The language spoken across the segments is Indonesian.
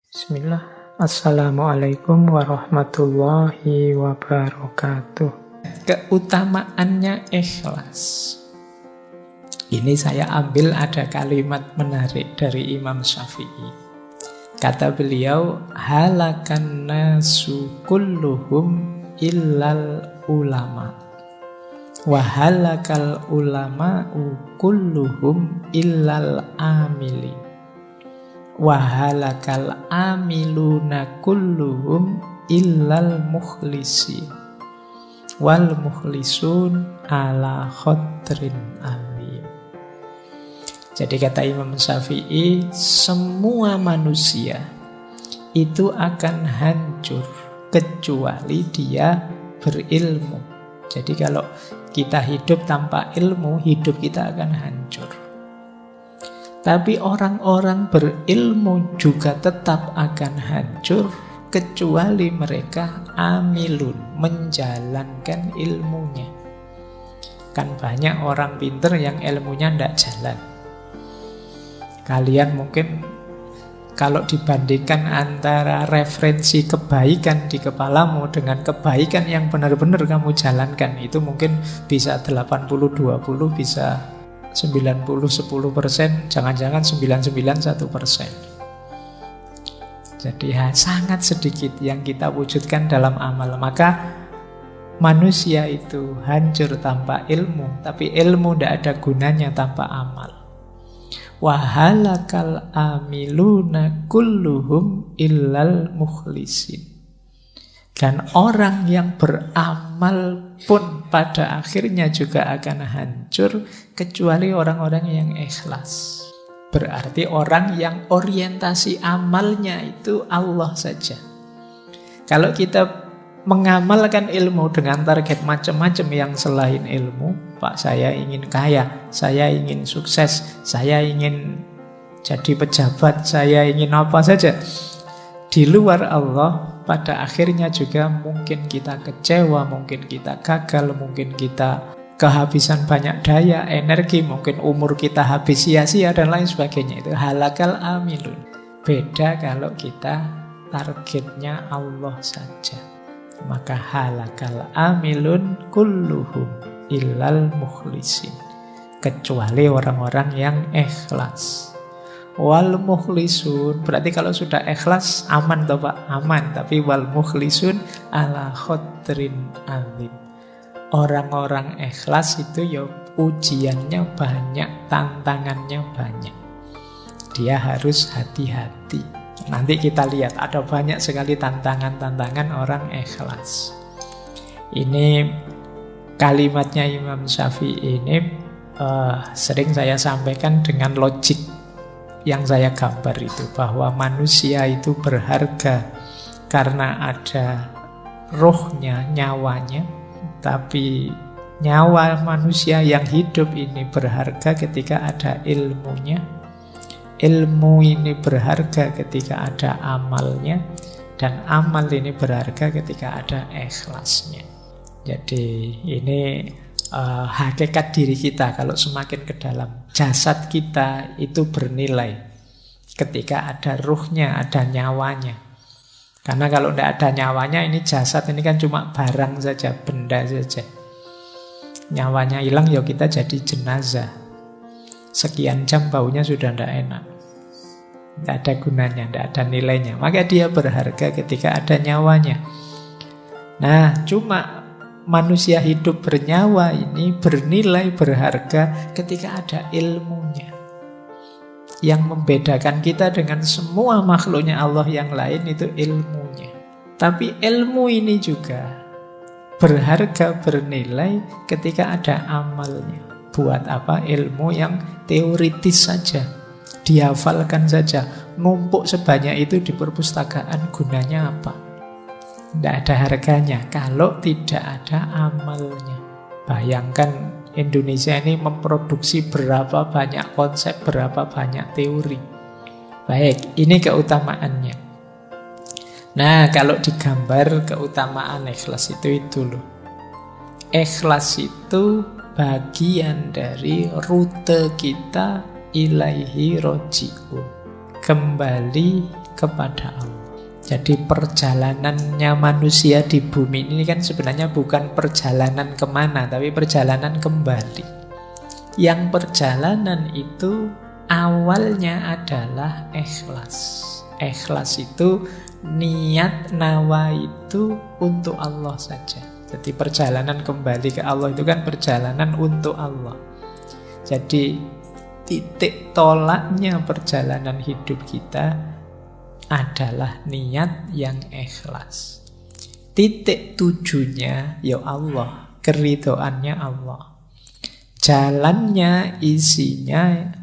Bismillah. Assalamualaikum warahmatullahi wabarakatuh. Keutamaannya ikhlas. Ini saya ambil ada kalimat menarik dari Imam Syafi'i. Kata beliau, halakan nasu kulluhum illal ulama. Wa halakal ulama'u kulluhum illal amili. Wahalakal amiluna kulluhum illal mukhlisin wal mukhlisun ala khotrin alim. Jadi kata Imam Syafi'i, semua manusia itu akan hancur kecuali dia berilmu. Jadi kalau kita hidup tanpa ilmu, hidup kita akan hancur. Tapi orang-orang berilmu juga tetap akan hancur kecuali mereka amilun, menjalankan ilmunya. Kan banyak orang pinter yang ilmunya tidak jalan. Kalian mungkin kalau dibandingkan antara referensi kebaikan di kepalamu dengan kebaikan yang benar-benar kamu jalankan, itu mungkin bisa 80-20, bisa 90-10%, jangan-jangan 99-1%. Jadi sangat sedikit yang kita wujudkan dalam amal. Maka manusia itu hancur tanpa ilmu, tapi ilmu tidak ada gunanya tanpa amal. Wahalakal amiluna kulluhum illal mukhlisin. Dan orang yang beramal pun pada akhirnya juga akan hancur kecuali orang-orang yang ikhlas. Berarti orang yang orientasi amalnya itu Allah saja. Kalau kita mengamalkan ilmu dengan target macam-macam yang selain ilmu, Pak, saya ingin kaya, saya ingin sukses, saya ingin jadi pejabat, saya ingin apa saja, di luar Allah, pada akhirnya juga mungkin kita kecewa, mungkin kita gagal, mungkin kita kehabisan banyak daya, energi, mungkin umur kita habis sia-sia dan lain sebagainya. Itu halakal amilun. Beda kalau kita targetnya Allah saja. Maka halakal amilun kulluhum illal mukhlisin. Kecuali orang-orang yang ikhlas. Wal mukhlisun, berarti kalau sudah ikhlas aman toh Pak? Aman. Tapi wal mukhlisun ala khotrin alim. Orang-orang ikhlas itu ya ujiannya banyak, tantangannya banyak. Dia harus hati-hati. Nanti kita lihat ada banyak sekali tantangan-tantangan orang ikhlas. Ini kalimatnya Imam Syafi'i ini sering saya sampaikan dengan logik yang saya gambar itu, bahwa manusia itu berharga karena ada rohnya, nyawanya. Tapi nyawa manusia yang hidup ini berharga ketika ada ilmunya. Ilmu ini berharga ketika ada amalnya. Dan amal ini berharga ketika ada ikhlasnya. Jadi ini hakikat diri kita kalau semakin ke dalam. Jasad kita itu bernilai ketika ada ruhnya, ada nyawanya. Karena kalau tidak ada nyawanya, ini jasad ini kan cuma barang saja, benda saja. Nyawanya hilang, ya kita jadi jenazah. Sekian jam baunya sudah tidak enak. Tidak ada gunanya, tidak ada nilainya. Maka dia berharga ketika ada nyawanya. Nah, cuma manusia hidup bernyawa ini bernilai, berharga ketika ada ilmunya. Yang membedakan kita dengan semua makhluknya Allah yang lain itu ilmunya. Tapi ilmu ini juga berharga, bernilai ketika ada amalnya. Buat apa ilmu yang teoritis saja, dihafalkan saja, numpuk sebanyak itu di perpustakaan, gunanya apa? Tidak ada harganya kalau tidak ada amalnya. Bayangkan Indonesia ini memproduksi berapa banyak konsep, berapa banyak teori. Baik, ini keutamaannya. Nah, kalau digambar keutamaan ikhlas itu loh. Ikhlas itu bagian dari rute kita ilaihi roji'un, kembali kepada Allah. Jadi perjalanannya manusia di bumi ini kan sebenarnya bukan perjalanan kemana, tapi perjalanan kembali. Yang perjalanan itu awalnya adalah ikhlas. Ikhlas itu niat nawa itu untuk Allah saja. Jadi perjalanan kembali ke Allah itu kan perjalanan untuk Allah. Jadi titik tolaknya perjalanan hidup kita adalah niat yang ikhlas. Titik tujunya ya Allah, keridhoannya Allah. Jalannya isinya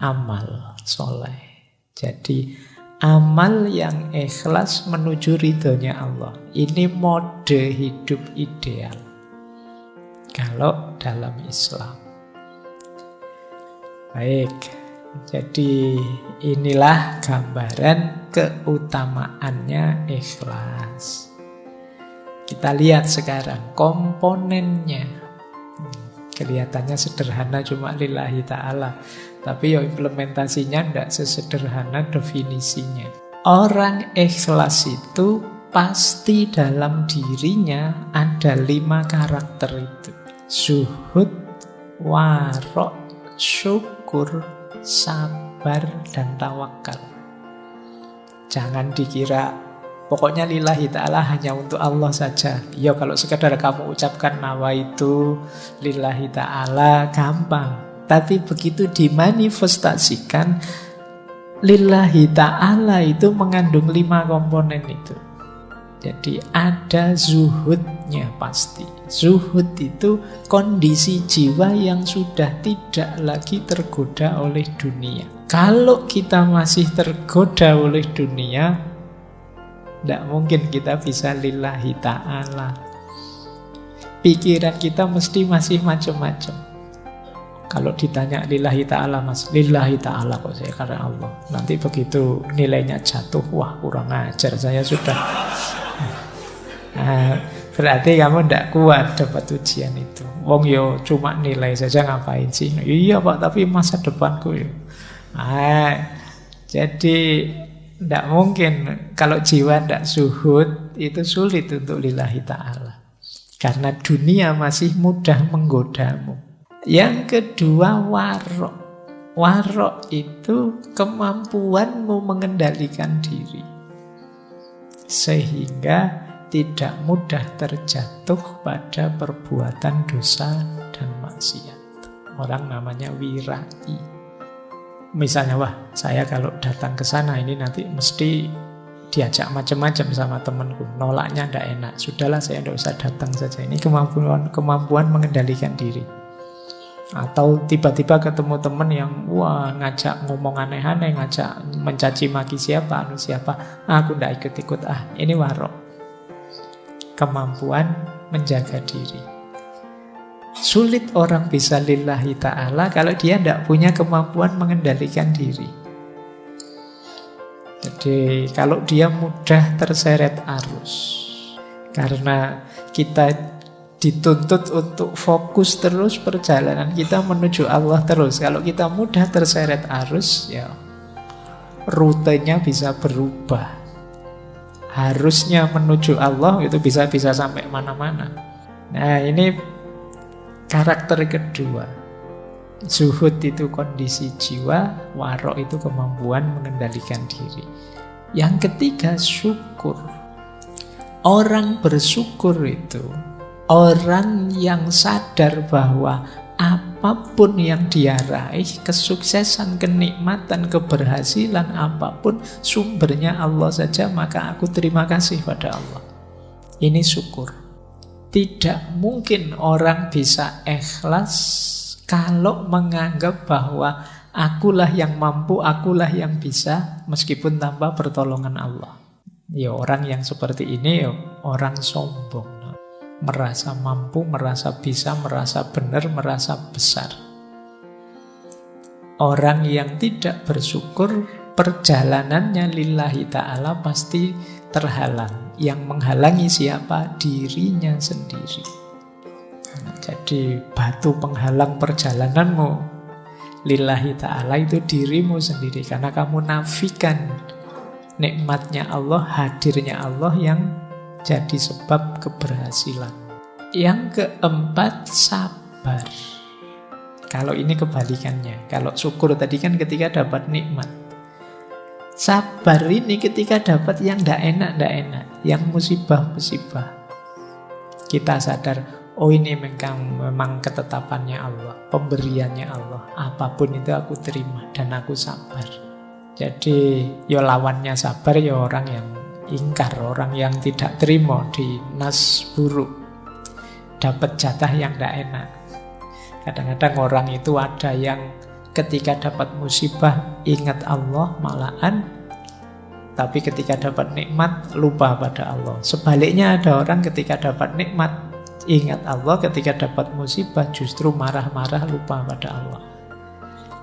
amal soleh. Jadi amal yang ikhlas menuju ridhonya Allah. Ini mode hidup ideal kalau dalam Islam. Baik, jadi inilah gambaran keutamaannya ikhlas. Kita lihat sekarang komponennya. Kelihatannya sederhana cuma lillahi ta'ala, tapi ya implementasinya tidak sesederhana definisinya. Orang ikhlas itu pasti dalam dirinya ada 5 karakter itu. Zuhud, warok, syukur, sabar, dan tawakal. Jangan dikira pokoknya lillahi ta'ala hanya untuk Allah saja. Ya kalau sekadar kamu ucapkan nawa itu lillahi ta'ala gampang. Tapi begitu dimanifestasikan, lillahi ta'ala itu mengandung 5 komponen itu. Jadi ada zuhudnya pasti. Zuhud itu kondisi jiwa yang sudah tidak lagi tergoda oleh dunia. Kalau kita masih tergoda oleh dunia, tidak mungkin kita bisa lillahi ta'ala. Pikiran kita mesti masih macam-macam. Kalau ditanya lillahi ta'ala mas, lillahi ta'ala kok saya karena Allah. Nanti begitu nilainya jatuh, wah kurang ajar saya sudah. Nah, berarti kamu tidak kuat dapat ujian itu. Wong yo cuma nilai saja ngapain sih? Iya Pak, tapi masa depanku yo. Jadi tidak mungkin kalau jiwa tidak zuhud itu sulit untuk lillahi ta'ala. Karena dunia masih mudah menggodamu. Yang kedua warok. Warok itu kemampuanmu mengendalikan diri. Sehingga tidak mudah terjatuh pada perbuatan dosa dan maksiat. Orang namanya wirai. Misalnya, wah saya kalau datang ke sana ini nanti mesti diajak macam-macam sama temanku. Nolaknya tidak enak. Sudahlah saya tidak usah datang saja. Ini kemampuan mengendalikan diri. Atau tiba-tiba ketemu teman yang wah ngajak ngomong aneh-aneh, ngajak mencaci maki siapa, aku tidak ikut-ikut. Ini warok. Kemampuan menjaga diri. Sulit orang bisa lillahi ta'ala kalau dia tidak punya kemampuan mengendalikan diri. Jadi kalau dia mudah terseret arus, karena kita dituntut untuk fokus terus perjalanan kita menuju Allah terus. Kalau kita mudah terseret arus, ya rutenya bisa berubah. Harusnya menuju Allah itu bisa sampai mana-mana. Nah ini karakter kedua. Zuhud itu kondisi jiwa, warok itu kemampuan mengendalikan diri. Yang ketiga syukur. Orang bersyukur itu orang yang sadar bahwa apapun yang dia raih, kesuksesan, kenikmatan, keberhasilan apapun, sumbernya Allah saja, maka aku terima kasih pada Allah. Ini syukur. Tidak mungkin orang bisa ikhlas kalau menganggap bahwa akulah yang mampu, akulah yang bisa, meskipun tanpa pertolongan Allah. Ya orang yang seperti ini ya orang sombong. Merasa mampu, merasa bisa, merasa benar, merasa besar. Orang yang tidak bersyukur, perjalanannya lillahi ta'ala pasti terhalang. Yang menghalangi siapa? Dirinya sendiri. Jadi batu penghalang perjalananmu lillahi ta'ala itu dirimu sendiri. Karena kamu nafikan nikmatnya Allah, hadirnya Allah yang jadi sebab keberhasilan. Yang keempat, sabar. Kalau ini kebalikannya. Kalau syukur tadi kan ketika dapat nikmat. Sabar ini ketika dapat yang tidak enak, yang musibah-musibah. Kita sadar, oh ini memang ketetapannya Allah, pemberiannya Allah. Apapun itu aku terima dan aku sabar. Jadi ya lawannya sabar ya orang yang ingkar, orang yang tidak terima di nas buruk, dapat jatah yang tidak enak. Kadang-kadang orang itu ada yang ketika dapat musibah ingat Allah malahan, tapi ketika dapat nikmat lupa pada Allah. Sebaliknya ada orang ketika dapat nikmat ingat Allah, ketika dapat musibah justru marah-marah lupa pada Allah.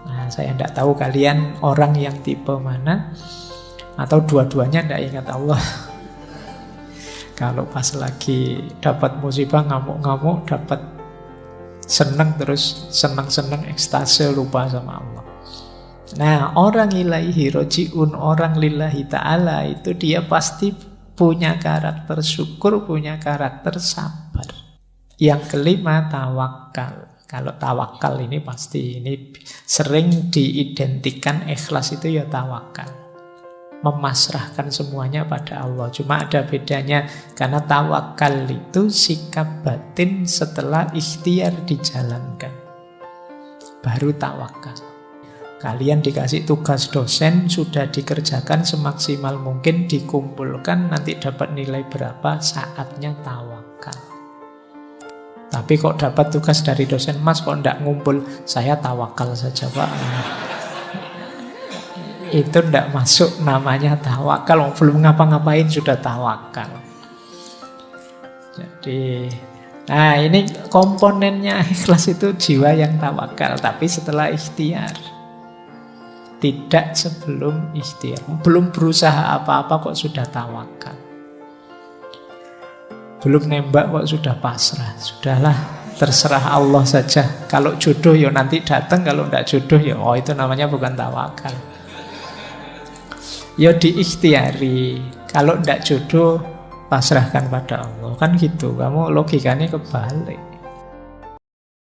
Nah, saya tidak tahu kalian orang yang tipe mana, atau dua-duanya tidak ingat Allah. Kalau pas lagi dapat musibah ngamuk-ngamuk, dapat senang terus senang-senang ekstase lupa sama Allah. Nah, orang ilaihi roji'un, orang lillahi ta'ala itu dia pasti punya karakter syukur, punya karakter sabar. Yang kelima, tawakal. Kalau tawakal ini pasti, ini sering diidentikan ikhlas itu ya tawakal. Memasrahkan semuanya pada Allah. Cuma ada bedanya, karena tawakal itu sikap batin setelah ikhtiar dijalankan. Baru tawakal. Kalian dikasih tugas dosen, sudah dikerjakan semaksimal mungkin, dikumpulkan, nanti dapat nilai berapa, saatnya tawakal. Tapi kok dapat tugas dari dosen, Mas kok tidak ngumpul, saya tawakal saja Pak. Itu tidak masuk namanya tawakal. Belum ngapa-ngapain sudah tawakal. Jadi, nah ini komponennya ikhlas itu jiwa yang tawakal. Tapi setelah ikhtiar, tidak sebelum ikhtiar. Belum berusaha apa-apa kok sudah tawakal. Belum nembak kok sudah pasrah. Sudahlah, terserah Allah saja. Kalau jodoh ya nanti datang, kalau tidak jodoh ya oh itu namanya bukan tawakal. Ya diikhtiari. Kalau tidak jodoh, pasrahkan pada Allah. Kan gitu, kamu logikanya kebalik.